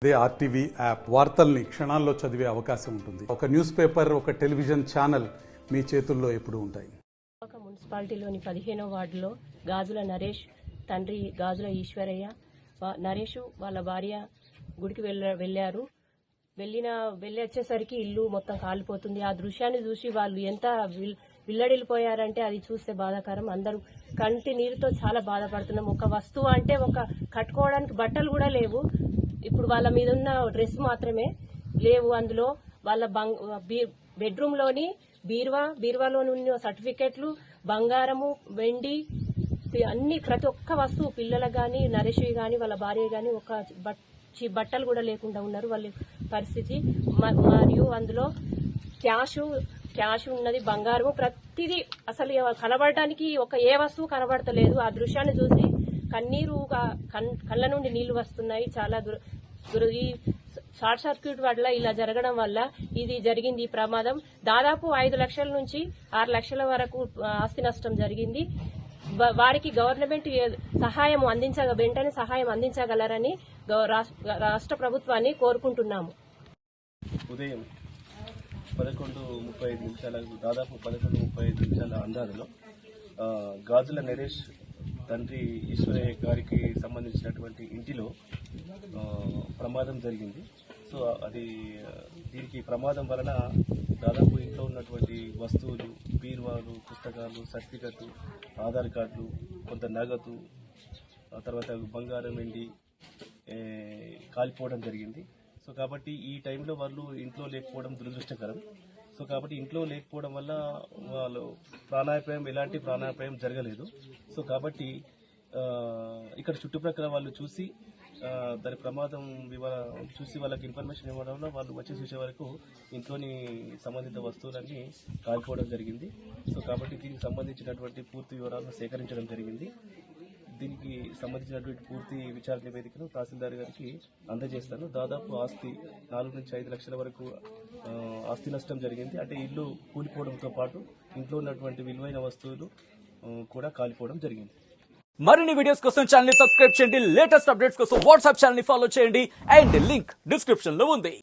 అదే RTV app వార్తల్ని క్షణాల్లో చదివే అవకాశం ఉంటుంది. ఒక న్యూస్ పేపర్, ఒక టెలివిజన్ ఛానల్ మీ చేతుల్లో ఎప్పుడూ ఉంటాయి. మున్సిపాలిటీలోని 15వ వార్డులో గాజుల నరేష్ తండ్రి గాజుల ఈశ్వరయ్య, నరేష్ వాళ్ళ భార్య గుడికి వెళ్ళారు. వెళ్ళి వచ్చేసరికి ఇల్లు మొత్తం కాలిపోతుంది. ఆ దృశ్యాన్ని చూసి వాళ్ళు ఎంత విల్లడిల్లిపోయారంటే అది చూస్తే బాధాకరం. అందరూ కంటి నీరుతో చాలా బాధపడుతున్నాం. ఒక వస్తువు అంటే ఒక కట్టుకోవడానికి బట్టలు కూడా లేవు. ఇప్పుడు వాళ్ళ మీద ఉన్న డ్రెస్ మాత్రమే లేవు. అందులో వాళ్ళ బెడ్రూమ్ లోని బీరువాలోని ఉన్న సర్టిఫికెట్లు, బంగారము, వెండి అన్ని ప్రతి ఒక్క వస్తువు పిల్లలకు గాని, నరేష్ గాని, వాళ్ళ భార్య గాని ఒక బట్టలు కూడా లేకుండా ఉన్నారు వాళ్ళ పరిస్థితి. మరియు అందులో క్యాష్ ఉన్నది, బంగారము, ప్రతిదీ అసలు కనబడటానికి ఏ వస్తువు కనబడతలేదు. ఆ దృశ్యాన్ని చూసి కళ్ళ నుండి నీళ్లు వస్తున్నాయి. చాలా ఈ షార్ట్ సర్క్యూట్ వల్ల ఇలా జరగడం వల్ల ఇది జరిగింది. ఈ ప్రమాదం దాదాపు 5 లక్షల నుంచి 6 లక్షల వరకు ఆస్తి నష్టం జరిగింది. వారికి గవర్నమెంట్ వెంటనే సహాయం అందించగలరని రాష్ట్ర ప్రభుత్వాన్ని కోరుకుంటున్నాము. ఉదయం 11:35 నిమిషాలకు దాదాపు 11:35 నిమిషాల అందాజులో గాజుల నరేష్ తండ్రి ఈశ్వరయ్య గారికి సంబంధించినటువంటి ఇంటిలో ప్రమాదం జరిగింది. సో దీనికి ప్రమాదం వలన దాదాపు ఇంట్లో ఉన్నటువంటి వస్తువులు, బీరువాలు, పుస్తకాలు, సర్టిఫికెట్లు, ఆధార్ కార్డులు, కొంత నగదు, తర్వాత బంగారం, వెండి కాలిపోవడం జరిగింది. సో కాబట్టి ఈ టైంలో వాళ్ళు ఇంట్లో లేకపోవడం దురదృష్టకరం. సో కాబట్టి ఇంట్లో లేకపోవడం వల్ల వాళ్ళు ఎలాంటి ప్రాణాపాయం జరగలేదు. సో కాబట్టి ఇక్కడ చుట్టుప్రక్కల వాళ్ళు చూసి దాని ప్రమాదం చూసి వాళ్ళకి ఇన్ఫర్మేషన్ ఇవ్వడం వల్ల వాళ్ళు వచ్చి చూసే వరకు ఇంట్లోని సంబంధిత వస్తువులన్నీ కాలిపోవడం జరిగింది. సో కాబట్టి దీనికి సంబంధించినటువంటి పూర్తి వివరాలను సేకరించడం జరిగింది. దీనికి సంబంధించినటువంటి పూర్తి విచారణ నివేదికను తహసీల్దార్ గారికి అందజేస్తాను. దాదాపు ఆస్తి 4 నుంచి 5 లక్షల వరకు ఆస్తి నష్టం జరిగింది. అంటే ఇల్లు కూలిపోవడంతో పాటు ఇంట్లో ఉన్నటువంటి విలువైన వస్తువులు కూడా కాలిపోవడం జరిగింది. మరిన్ని వీడియోస్ కోసం ఛానల్ ని సబ్స్క్రైబ్ చేయండి. లేటెస్ట్ అప్డేట్స్ కోసం వాట్సాప్ ఛానల్ ని ఫాలో చేయండి. అండ్ లింక్ డిస్క్రిప్షన్ లో ఉంది.